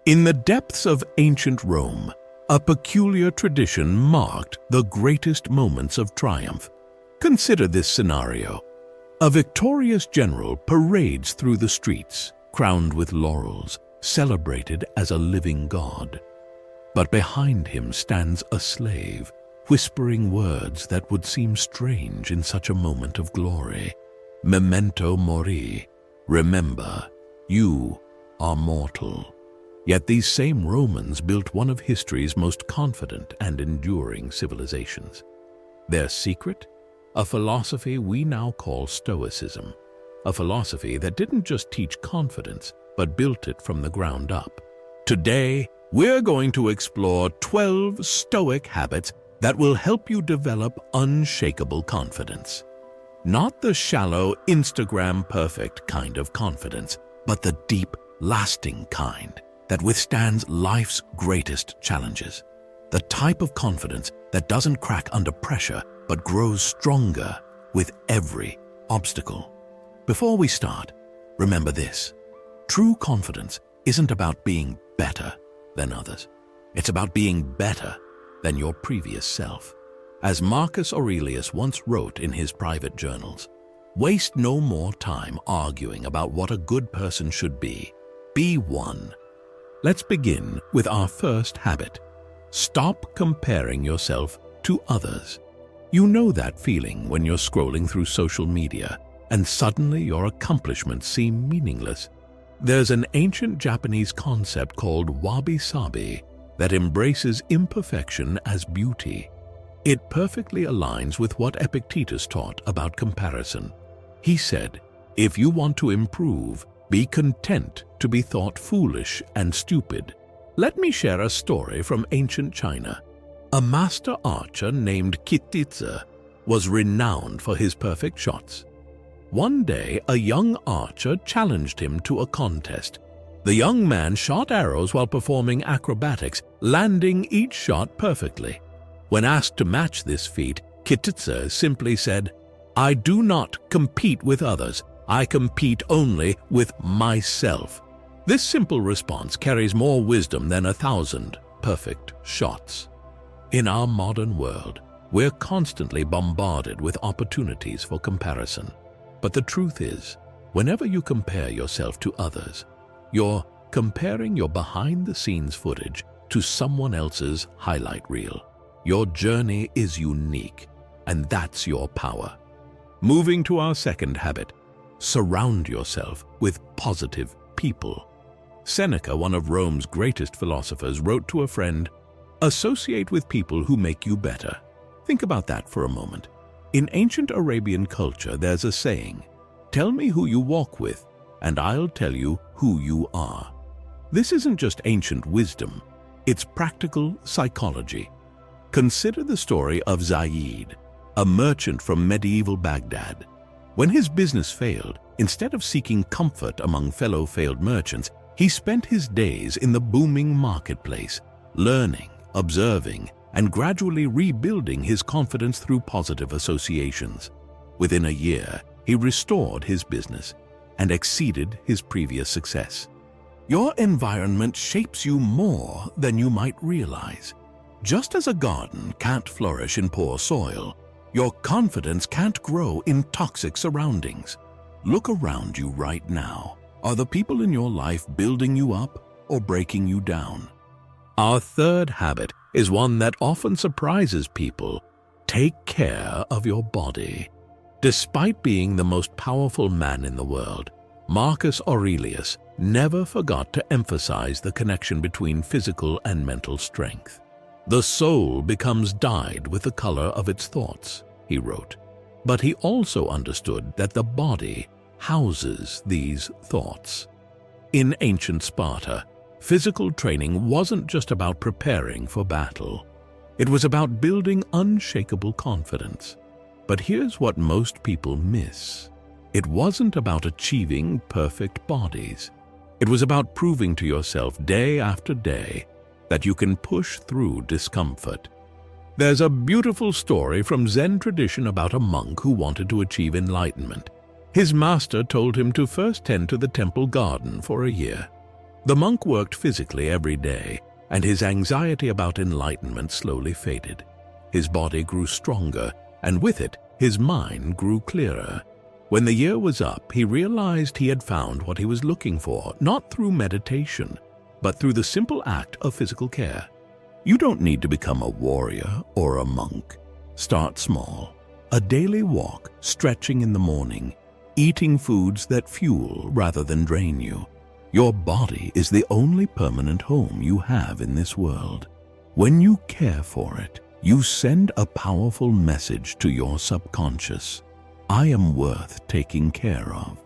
In the depths of ancient Rome, a peculiar tradition marked the greatest moments of triumph. Consider this scenario. A victorious general parades through the streets, crowned with laurels, celebrated as a living god. But behind him stands a slave, whispering words that would seem strange in such a moment of glory. Memento mori. Remember, you are mortal. Yet these same Romans built one of history's most confident and enduring civilizations. Their secret? A philosophy we now call Stoicism. A philosophy that didn't just teach confidence, but built it from the ground up. Today, we're going to explore 12 Stoic habits that will help you develop unshakable confidence. Not the shallow, Instagram-perfect kind of confidence, but the deep, lasting kind that withstands life's greatest challenges. The type of confidence that doesn't crack under pressure, but grows stronger with every obstacle. Before we start, remember this. True confidence isn't about being better than others. It's about being better than your previous self. As Marcus Aurelius once wrote in his private journals, waste no more time arguing about what a good person should be. Be one. Let's begin with our first habit. Stop comparing yourself to others. You know that feeling when you're scrolling through social media and suddenly your accomplishments seem meaningless. There's an ancient Japanese concept called wabi-sabi that embraces imperfection as beauty. It perfectly aligns with what Epictetus taught about comparison. He said, if you want to improve, be content to be thought foolish and stupid. Let me share a story from ancient China. A master archer named Epictetus was renowned for his perfect shots. One day, a young archer challenged him to a contest. The young man shot arrows while performing acrobatics, landing each shot perfectly. When asked to match this feat, Epictetus simply said, "I do not compete with others. I compete only with myself." This simple response carries more wisdom than 1,000 perfect shots. In our modern world, we're constantly bombarded with opportunities for comparison. But the truth is, whenever you compare yourself to others, you're comparing your behind-the-scenes footage to someone else's highlight reel. Your journey is unique, and that's your power. Moving to our second habit, surround yourself with positive people. Seneca, one of Rome's greatest philosophers, wrote to a friend, "Associate with people who make you better." Think about that for a moment. In ancient Arabian culture, there's a saying, "Tell me who you walk with, and I'll tell you who you are." This isn't just ancient wisdom, it's practical psychology. Consider the story of Zaid, a merchant from medieval Baghdad. When his business failed, instead of seeking comfort among fellow failed merchants, he spent his days in the booming marketplace, learning, observing, and gradually rebuilding his confidence through positive associations. Within a year, he restored his business and exceeded his previous success. Your environment shapes you more than you might realize. Just as a garden can't flourish in poor soil, your confidence can't grow in toxic surroundings. Look around you right now. Are the people in your life building you up or breaking you down? Our third habit is one that often surprises people. Take care of your body. Despite being the most powerful man in the world, Marcus Aurelius never forgot to emphasize the connection between physical and mental strength. The soul becomes dyed with the color of its thoughts, he wrote. But he also understood that the body houses these thoughts. In ancient Sparta, physical training wasn't just about preparing for battle. It was about building unshakable confidence. But here's what most people miss. It wasn't about achieving perfect bodies. It was about proving to yourself day after day that you can push through discomfort. There's a beautiful story from Zen tradition about a monk who wanted to achieve enlightenment. His master told him to first tend to the temple garden for a year. The monk worked physically every day, and his anxiety about enlightenment slowly faded. His body grew stronger, and with it, his mind grew clearer. When the year was up, he realized he had found what he was looking for, not through meditation, but through the simple act of physical care. You don't need to become a warrior or a monk. Start small. A daily walk, stretching in the morning, eating foods that fuel rather than drain you. Your body is the only permanent home you have in this world. When you care for it, you send a powerful message to your subconscious. I am worth taking care of.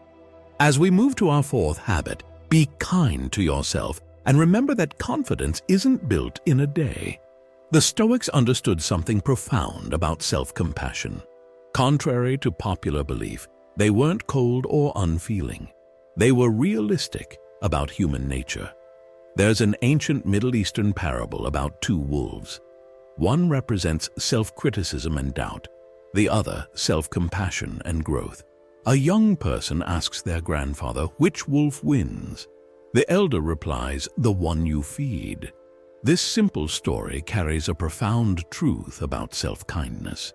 As we move to our fourth habit, be kind to yourself and remember that confidence isn't built in a day. The Stoics understood something profound about self-compassion. Contrary to popular belief, they weren't cold or unfeeling. They were realistic about human nature. There's an ancient Middle Eastern parable about two wolves. One represents self-criticism and doubt, the other self-compassion and growth. A young person asks their grandfather which wolf wins. The elder replies, the one you feed. This simple story carries a profound truth about self-kindness.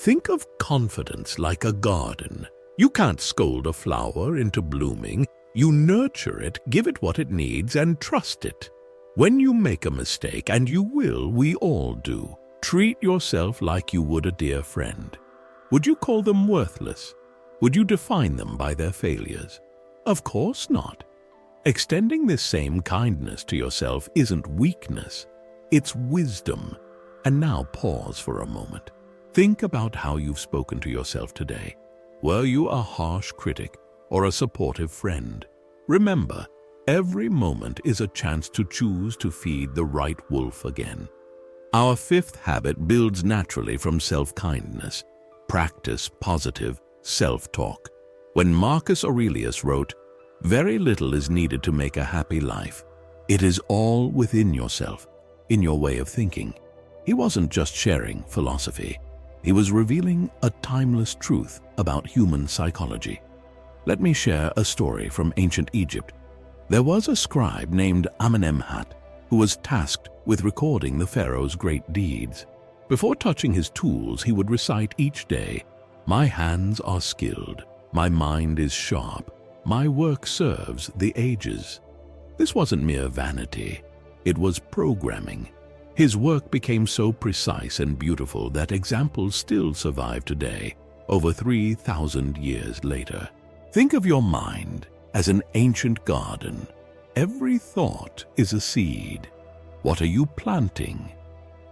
Think of confidence like a garden. You can't scold a flower into blooming. You nurture it, give it what it needs, and trust it. When you make a mistake, and you will, we all do, treat yourself like you would a dear friend. Would you call them worthless? Would you define them by their failures? Of course not. Extending this same kindness to yourself isn't weakness, it's wisdom. And now pause for a moment. Think about how you've spoken to yourself today. Were you a harsh critic or a supportive friend? Remember, every moment is a chance to choose to feed the right wolf again. Our fifth habit builds naturally from self-kindness. Practice positive self-talk. When Marcus Aurelius wrote, "Very little is needed to make a happy life. It is all within yourself, in your way of thinking." He wasn't just sharing philosophy. He was revealing a timeless truth about human psychology. Let me share a story from ancient Egypt. There was a scribe named Amenemhat who was tasked with recording the pharaoh's great deeds. Before touching his tools, he would recite each day, "My hands are skilled, my mind is sharp, my work serves the ages." This wasn't mere vanity, it was programming. His work became so precise and beautiful that examples still survive today, over 3,000 years later. Think of your mind as an ancient garden. Every thought is a seed. What are you planting?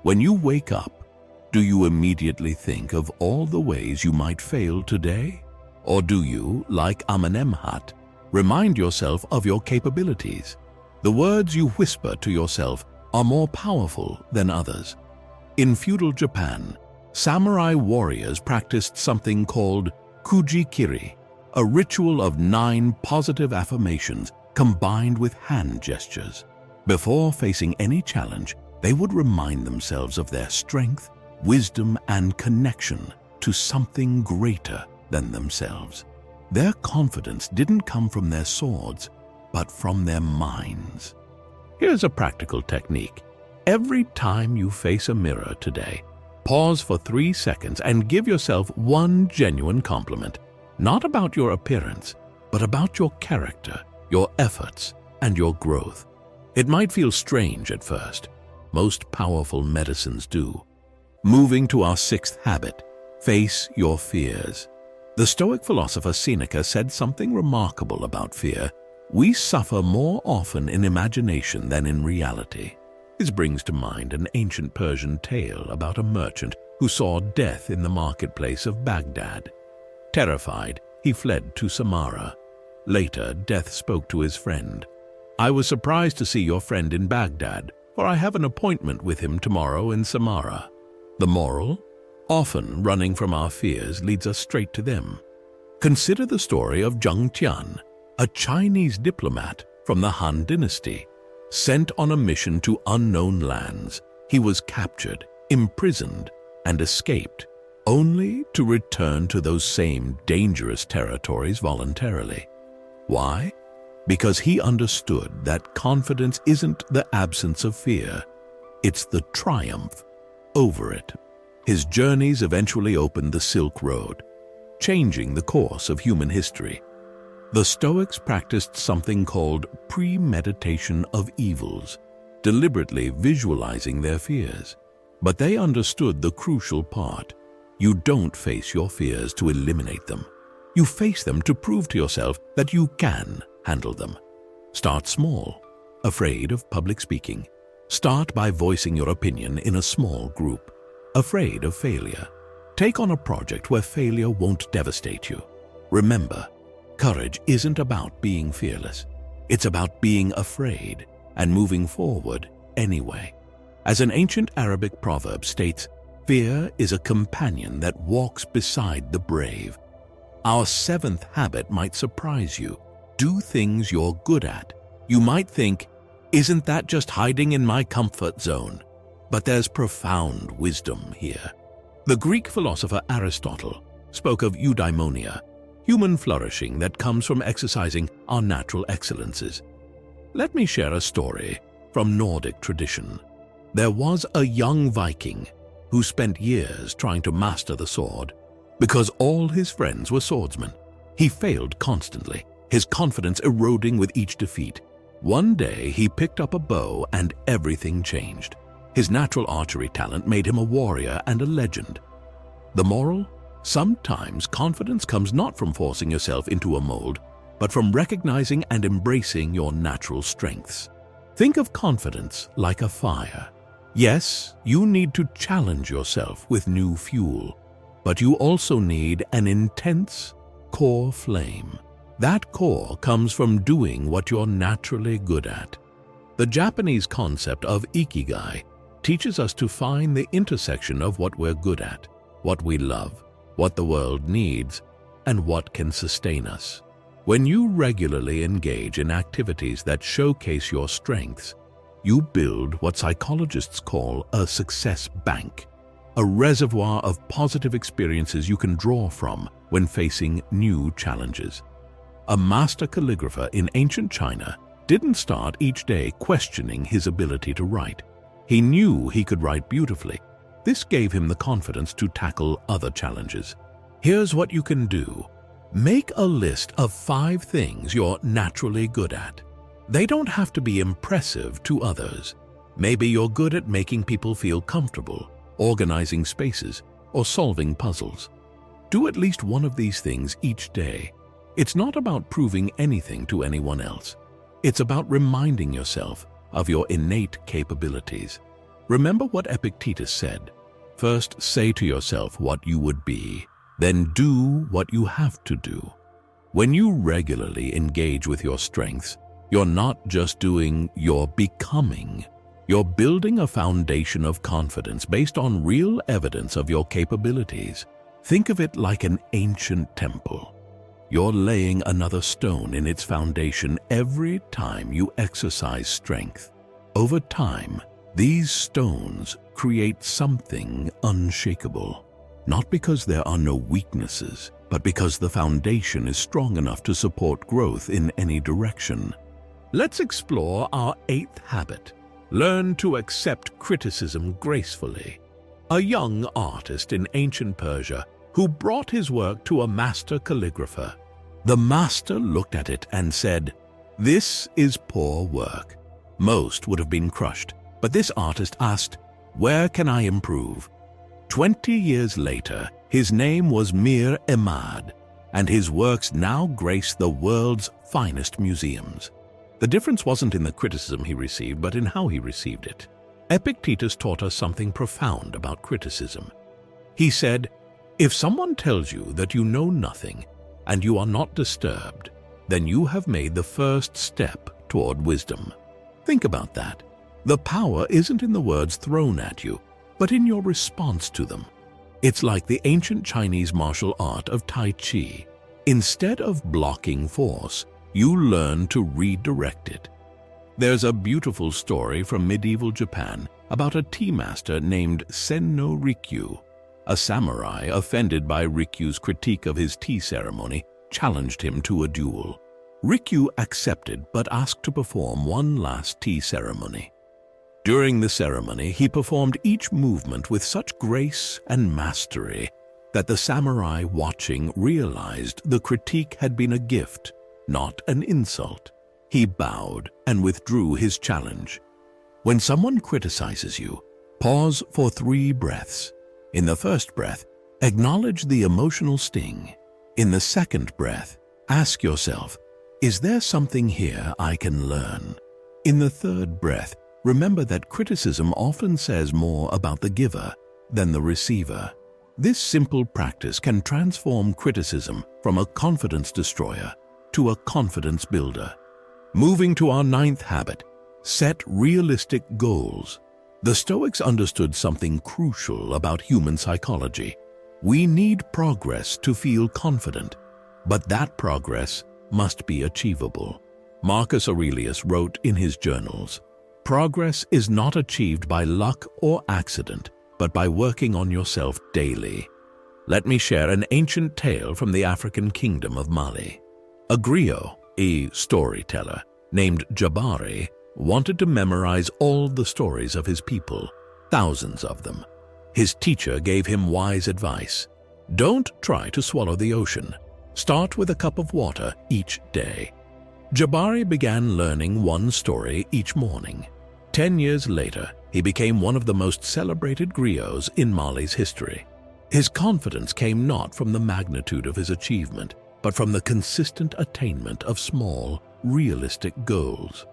When you wake up, do you immediately think of all the ways you might fail today? Or do you, like Amenemhat, remind yourself of your capabilities? The words you whisper to yourself are more powerful than others. In feudal Japan, samurai warriors practiced something called kuji-kiri, a ritual of 9 positive affirmations combined with hand gestures. Before facing any challenge, they would remind themselves of their strength, wisdom, and connection to something greater than themselves. Their confidence didn't come from their swords, but from their minds. Here's a practical technique. Every time you face a mirror today, pause for 3 seconds and give yourself one genuine compliment, not about your appearance, but about your character, your efforts, and your growth. It might feel strange at first. Most powerful medicines do. Moving to our 6th habit, face your fears. The Stoic philosopher Seneca said something remarkable about fear. We suffer more often in imagination than in reality. This brings to mind an ancient Persian tale about a merchant who saw death in the marketplace of Baghdad. Terrified, he fled to Samarra. Later, death spoke to his friend. "I was surprised to see your friend in Baghdad, for I have an appointment with him tomorrow in Samarra." The moral? Often running from our fears leads us straight to them. Consider the story of Zheng Tian, a Chinese diplomat from the Han Dynasty. Sent on a mission to unknown lands, he was captured, imprisoned, and escaped, only to return to those same dangerous territories voluntarily. Why? because he understood that confidence isn't the absence of fear, it's the triumph over it. His journeys eventually opened the Silk Road, changing the course of human history. The Stoics practiced something called premeditation of evils, deliberately visualizing their fears. But they understood the crucial part. You don't face your fears to eliminate them. You face them to prove to yourself that you can handle them. Start small. Afraid of public speaking? Start by voicing your opinion in a small group. Afraid of failure? Take on a project where failure won't devastate you. Remember, courage isn't about being fearless. It's about being afraid and moving forward anyway. As an ancient Arabic proverb states, fear is a companion that walks beside the brave. Our seventh habit might surprise you. Do things you're good at. You might think, isn't that just hiding in my comfort zone? But there's profound wisdom here. The Greek philosopher Aristotle spoke of eudaimonia, human flourishing that comes from exercising our natural excellences. Let me share a story from Nordic tradition. There was a young Viking who spent years trying to master the sword. Because all his friends were swordsmen, he failed constantly, his confidence eroding with each defeat. One day he picked up a bow and everything changed. His natural archery talent made him a warrior and a legend. The moral? Sometimes confidence comes not from forcing yourself into a mold, but from recognizing and embracing your natural strengths. Think of confidence like a fire. Yes, you need to challenge yourself with new fuel, but you also need an intense core flame. That core comes from doing what you're naturally good at. The Japanese concept of ikigai teaches us to find the intersection of what we're good at, what we love, what the world needs, and what can sustain us. When you regularly engage in activities that showcase your strengths, you build what psychologists call a success bank, a reservoir of positive experiences you can draw from when facing new challenges. A master calligrapher in ancient China didn't start each day questioning his ability to write. He knew he could write beautifully. This gave him the confidence to tackle other challenges. Here's what you can do. Make a list of 5 things you're naturally good at. They don't have to be impressive to others. Maybe you're good at making people feel comfortable, organizing spaces, or solving puzzles. Do at least one of these things each day. It's not about proving anything to anyone else. It's about reminding yourself of your innate capabilities. Remember what Epictetus said. First, say to yourself what you would be, then do what you have to do. When you regularly engage with your strengths, you're not just doing, you're becoming. You're building a foundation of confidence based on real evidence of your capabilities. Think of it like an ancient temple. You're laying another stone in its foundation every time you exercise strength. Over time, these stones create something unshakable. Not because there are no weaknesses, but because the foundation is strong enough to support growth in any direction. Let's explore our 8th habit. Learn to accept criticism gracefully. A young artist in ancient Persia who brought his work to a master calligrapher. The master looked at it and said, "This is poor work." Most would have been crushed, but this artist asked, "Where can I improve?" 20 years later, his name was Mir Emad, and his works now grace the world's finest museums. The difference wasn't in the criticism he received, but in how he received it. Epictetus taught us something profound about criticism. He said, "If someone tells you that you know nothing and you are not disturbed, then you have made the first step toward wisdom." Think about that. The power isn't in the words thrown at you, but in your response to them. It's like the ancient Chinese martial art of Tai Chi. Instead of blocking force, you learn to redirect it. There's a beautiful story from medieval Japan about a tea master named Senno Rikyu. A samurai, offended by Rikyu's critique of his tea ceremony, challenged him to a duel. Rikyū accepted but asked to perform one last tea ceremony. During the ceremony, he performed each movement with such grace and mastery that the samurai watching realized the critique had been a gift, not an insult. He bowed and withdrew his challenge. When someone criticizes you, pause for 3 breaths. In the first breath, acknowledge the emotional sting. In the second breath, ask yourself, is there something here I can learn? In the third breath, remember that criticism often says more about the giver than the receiver. This simple practice can transform criticism from a confidence destroyer to a confidence builder. Moving to our 9th habit, set realistic goals. The Stoics understood something crucial about human psychology. We need progress to feel confident, but that progress must be achievable. Marcus Aurelius wrote in his journals, "Progress is not achieved by luck or accident, but by working on yourself daily." Let me share an ancient tale from the African kingdom of Mali. A griot, a storyteller, named Jabari, wanted to memorize all the stories of his people, thousands of them. His teacher gave him wise advice. Don't try to swallow the ocean. Start with a cup of water each day. Jabari began learning one story each morning. 10 years later, he became one of the most celebrated griots in Mali's history. His confidence came not from the magnitude of his achievement, but from the consistent attainment of small, realistic goals.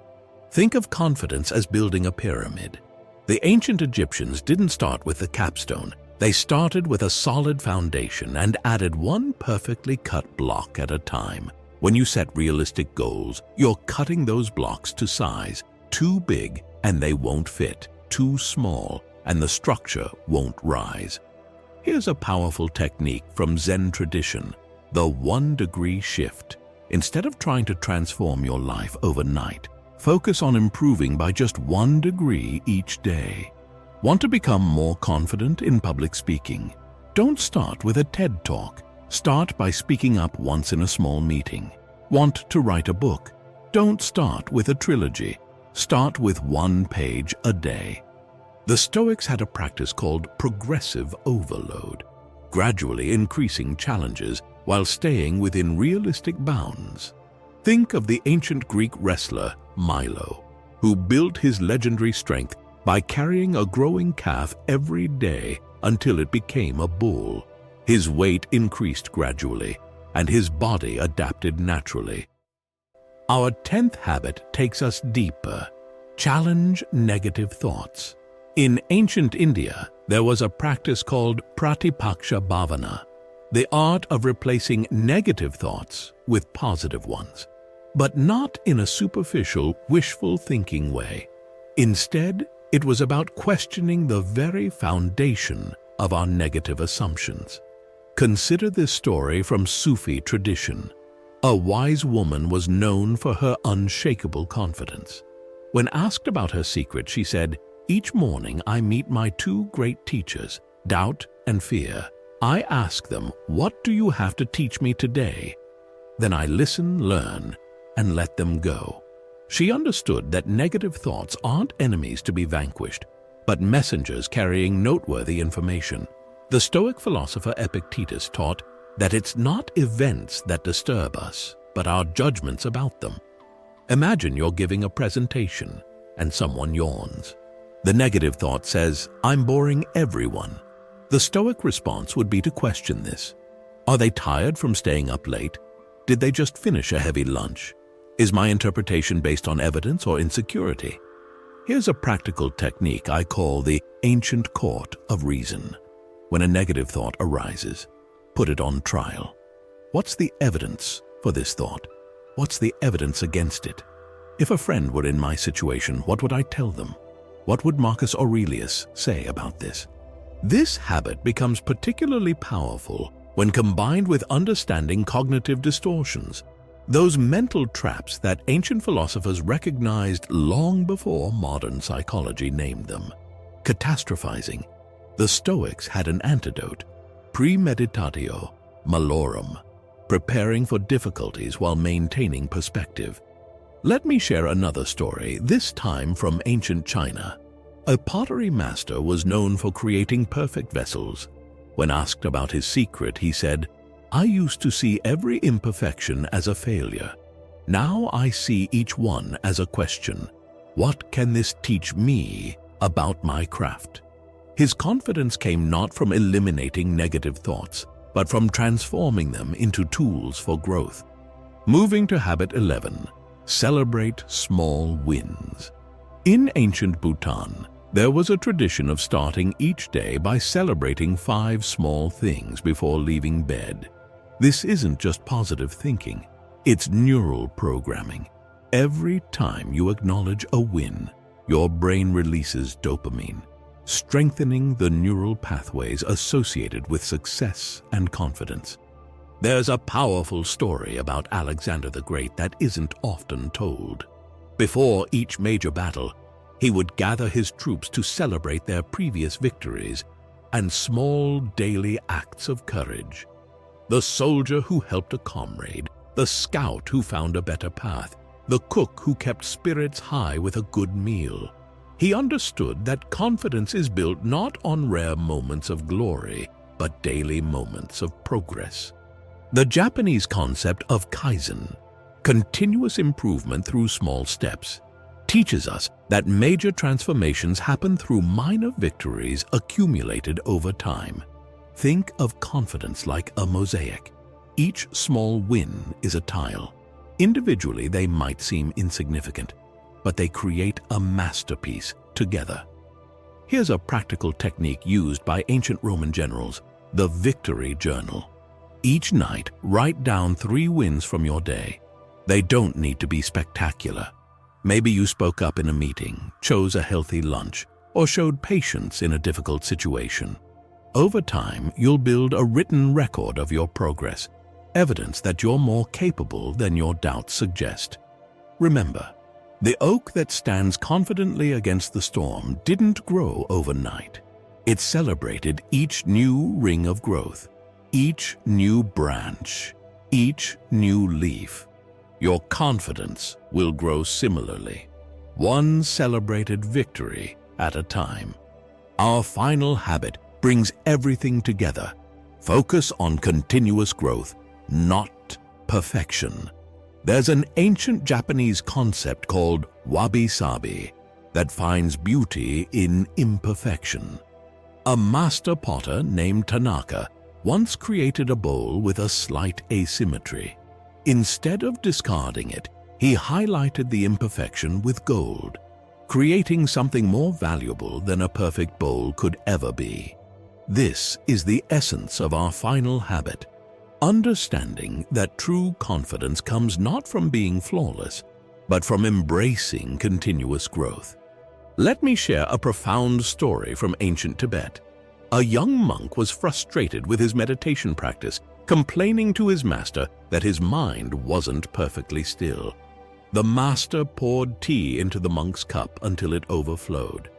Think of confidence as building a pyramid. The ancient Egyptians didn't start with the capstone. They started with a solid foundation and added one perfectly cut block at a time. When you set realistic goals, you're cutting those blocks to size. Too big and they won't fit. Too small and the structure won't rise. Here's a powerful technique from Zen tradition, the 1-degree shift. Instead of trying to transform your life overnight, focus on improving by just 1 degree each day. Want to become more confident in public speaking? Don't start with a TED Talk. Start by speaking up once in a small meeting. Want to write a book? Don't start with a trilogy. Start with 1 page a day. The Stoics had a practice called progressive overload, gradually increasing challenges while staying within realistic bounds. Think of the ancient Greek wrestler Milo, who built his legendary strength by carrying a growing calf every day until it became a bull. His weight increased gradually, and his body adapted naturally. Our 10th habit takes us deeper. Challenge negative thoughts. In ancient India, there was a practice called pratipaksha bhavana, the art of replacing negative thoughts with positive ones, but not in a superficial, wishful thinking way. Instead, it was about questioning the very foundation of our negative assumptions. Consider this story from Sufi tradition. A wise woman was known for her unshakable confidence. When asked about her secret, she said, "Each morning I meet my 2 great teachers, doubt and fear. I ask them, 'What do you have to teach me today?' Then I listen, learn, and let them go." She understood that negative thoughts aren't enemies to be vanquished, but messengers carrying noteworthy information. The Stoic philosopher Epictetus taught that it's not events that disturb us, but our judgments about them. Imagine you're giving a presentation and someone yawns. The negative thought says, "I'm boring everyone." The Stoic response would be to question this. Are they tired from staying up late? Did they just finish a heavy lunch? Is my interpretation based on evidence or insecurity? Here's a practical technique I call the ancient court of reason. When a negative thought arises, put it on trial. What's the evidence for this thought? What's the evidence against it? If a friend were in my situation, what would I tell them? What would Marcus Aurelius say about this? This habit becomes particularly powerful when combined with understanding cognitive distortions, those mental traps that ancient philosophers recognized long before modern psychology named them. Catastrophizing. The Stoics had an antidote, premeditatio malorum, preparing for difficulties while maintaining perspective. Let me share another story, this time from ancient China. A pottery master was known for creating perfect vessels. When asked about his secret, he said, "I used to see every imperfection as a failure. Now I see each one as a question. What can this teach me about my craft?" His confidence came not from eliminating negative thoughts, but from transforming them into tools for growth. Moving to habit 11, celebrate small wins. In ancient Bhutan, there was a tradition of starting each day by celebrating 5 small things before leaving bed. This isn't just positive thinking, it's neural programming. Every time you acknowledge a win, your brain releases dopamine, strengthening the neural pathways associated with success and confidence. There's a powerful story about Alexander the Great that isn't often told. Before each major battle, he would gather his troops to celebrate their previous victories and small daily acts of courage. The soldier who helped a comrade, the scout who found a better path, the cook who kept spirits high with a good meal. He understood that confidence is built not on rare moments of glory, but daily moments of progress. The Japanese concept of kaizen, continuous improvement through small steps, teaches us that major transformations happen through minor victories accumulated over time. Think of confidence like a mosaic. Each small win is a tile. Individually, they might seem insignificant, but they create a masterpiece together. Here's a practical technique used by ancient Roman generals, the victory journal. Each night, write down 3 wins from your day. They don't need to be spectacular. Maybe you spoke up in a meeting, chose a healthy lunch, or showed patience in a difficult situation. Over time, you'll build a written record of your progress, evidence that you're more capable than your doubts suggest. Remember, the oak that stands confidently against the storm didn't grow overnight. It celebrated each new ring of growth, each new branch, each new leaf. Your confidence will grow similarly, one celebrated victory at a time. Our final habit brings everything together. Focus on continuous growth, not perfection. There's an ancient Japanese concept called wabi-sabi that finds beauty in imperfection. A master potter named Tanaka once created a bowl with a slight asymmetry. Instead of discarding it, he highlighted the imperfection with gold, creating something more valuable than a perfect bowl could ever be. This is the essence of our final habit. Understanding that true confidence comes not from being flawless, but from embracing continuous growth. Let me share a profound story from ancient Tibet. A young monk was frustrated with his meditation practice, complaining to his master that his mind wasn't perfectly still. The master poured tea into the monk's cup until it overflowed.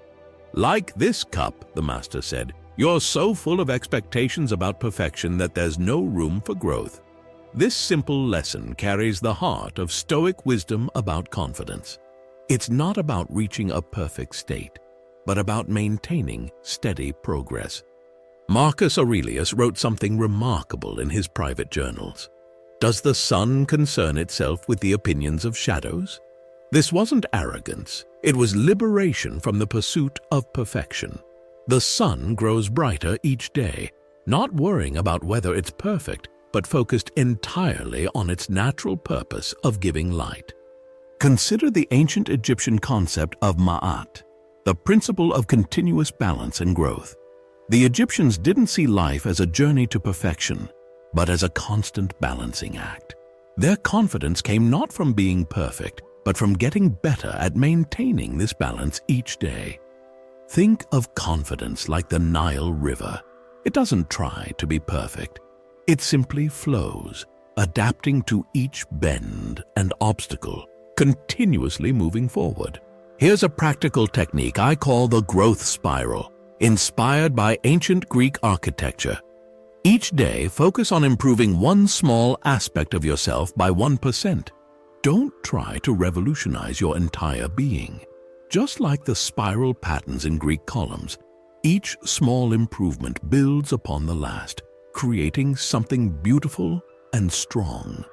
"Like this cup," the master said, "you're so full of expectations about perfection that there's no room for growth." This simple lesson carries the heart of Stoic wisdom about confidence. It's not about reaching a perfect state, but about maintaining steady progress. Marcus Aurelius wrote something remarkable in his private journals. Does the sun concern itself with the opinions of shadows? This wasn't arrogance, it was liberation from the pursuit of perfection. The sun grows brighter each day, not worrying about whether it's perfect, but focused entirely on its natural purpose of giving light. Consider the ancient Egyptian concept of ma'at, the principle of continuous balance and growth. The Egyptians didn't see life as a journey to perfection, but as a constant balancing act. Their confidence came not from being perfect, but from getting better at maintaining this balance each day. Think of confidence like the Nile River. It doesn't try to be perfect. It simply flows, adapting to each bend and obstacle, continuously moving forward. Here's a practical technique I call the growth spiral, inspired by ancient Greek architecture. Each day, focus on improving one small aspect of yourself by 1%. Don't try to revolutionize your entire being. Just like the spiral patterns in Greek columns, each small improvement builds upon the last, creating something beautiful and strong.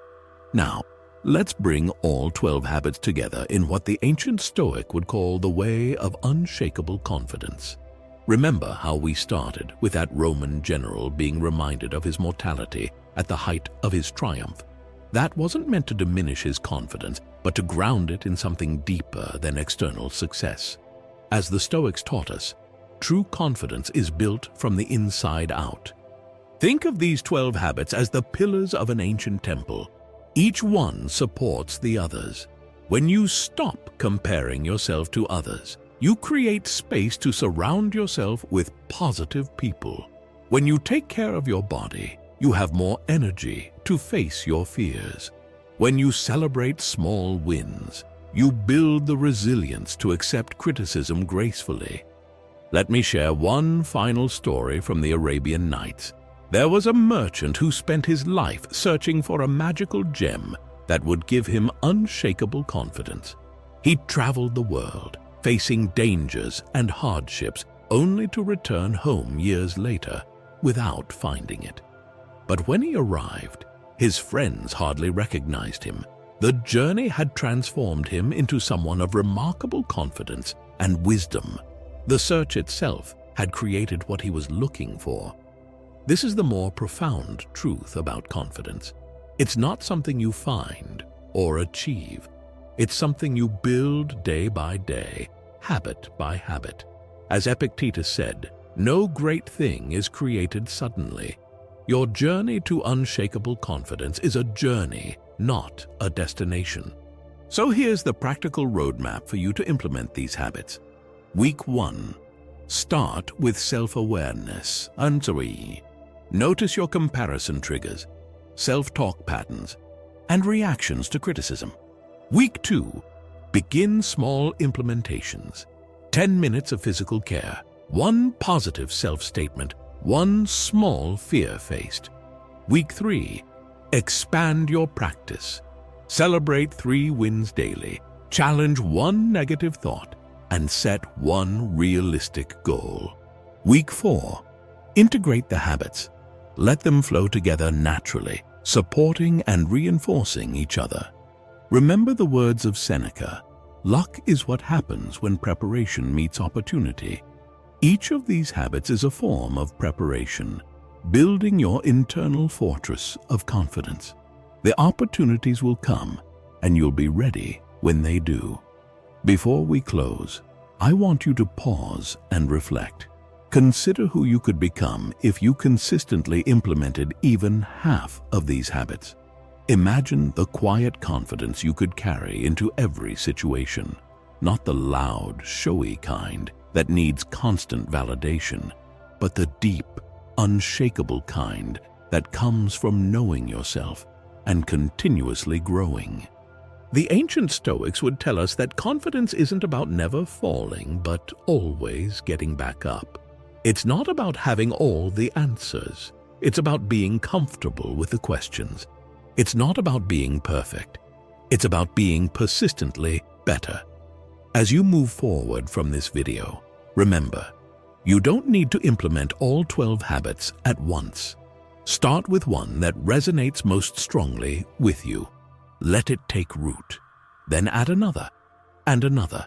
Now, let's bring all 12 habits together in what the ancient Stoic would call the way of unshakable confidence. Remember how we started with that Roman general being reminded of his mortality at the height of his triumph. That wasn't meant to diminish his confidence, but to ground it in something deeper than external success. As the Stoics taught us, true confidence is built from the inside out. Think of these 12 habits as the pillars of an ancient temple. Each one supports the others. When you stop comparing yourself to others, you create space to surround yourself with positive people. When you take care of your body, you have more energy to face your fears. When you celebrate small wins, you build the resilience to accept criticism gracefully. Let me share one final story from the Arabian Nights. There was a merchant who spent his life searching for a magical gem that would give him unshakable confidence. He traveled the world, facing dangers and hardships, only to return home years later without finding it. But when he arrived, his friends hardly recognized him. The journey had transformed him into someone of remarkable confidence and wisdom. The search itself had created what he was looking for. This is the more profound truth about confidence. It's not something you find or achieve. It's something you build day by day, habit by habit. As Epictetus said, no great thing is created suddenly. Your journey to unshakable confidence is a journey, not a destination. So here's the practical roadmap for you to implement these habits. Week 1. Start with self-awareness. Notice your comparison triggers, self-talk patterns, and reactions to criticism. Week 2. Begin small implementations. 10 minutes of physical care, 1 positive self-statement, 1 small fear faced. Week 3. Expand your practice. Celebrate 3 wins daily, challenge 1 negative thought, and set 1 realistic goal. Week 4. Integrate the habits. Let them flow together naturally, supporting and reinforcing each other. Remember the words of Seneca, "Luck is what happens when preparation meets opportunity." Each of these habits is a form of preparation, building your internal fortress of confidence. The opportunities will come, and you'll be ready when they do. Before we close, I want you to pause and reflect. Consider who you could become if you consistently implemented even half of these habits. Imagine the quiet confidence you could carry into every situation, not the loud, showy kind that needs constant validation, but the deep, unshakable kind that comes from knowing yourself and continuously growing. The ancient Stoics would tell us that confidence isn't about never falling, but always getting back up. It's not about having all the answers. It's about being comfortable with the questions. It's not about being perfect. It's about being persistently better. As you move forward from this video, remember, you don't need to implement all 12 habits at once. Start with one that resonates most strongly with you. Let it take root. Then add another and another.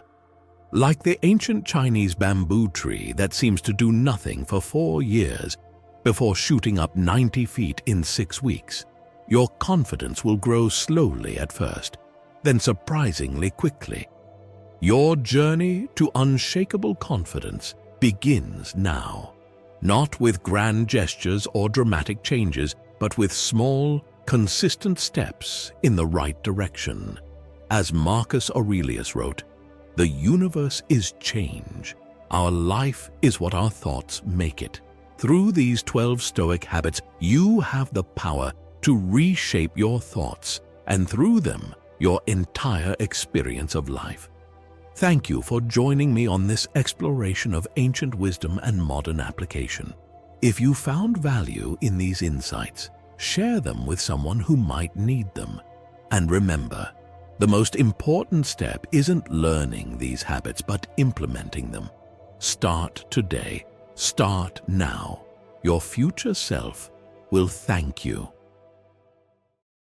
Like the ancient Chinese bamboo tree that seems to do nothing for 4 years before shooting up 90 feet in 6 weeks, your confidence will grow slowly at first, then surprisingly quickly. Your journey to unshakable confidence begins now, not with grand gestures or dramatic changes, but with small, consistent steps in the right direction. As Marcus Aurelius wrote, "The universe is change. Our life is what our thoughts make it." Through these 12 Stoic habits, you have the power to reshape your thoughts, and through them, your entire experience of life. Thank you for joining me on this exploration of ancient wisdom and modern application. If you found value in these insights, share them with someone who might need them. And remember, the most important step isn't learning these habits, but implementing them. Start today. Start now. Your future self will thank you.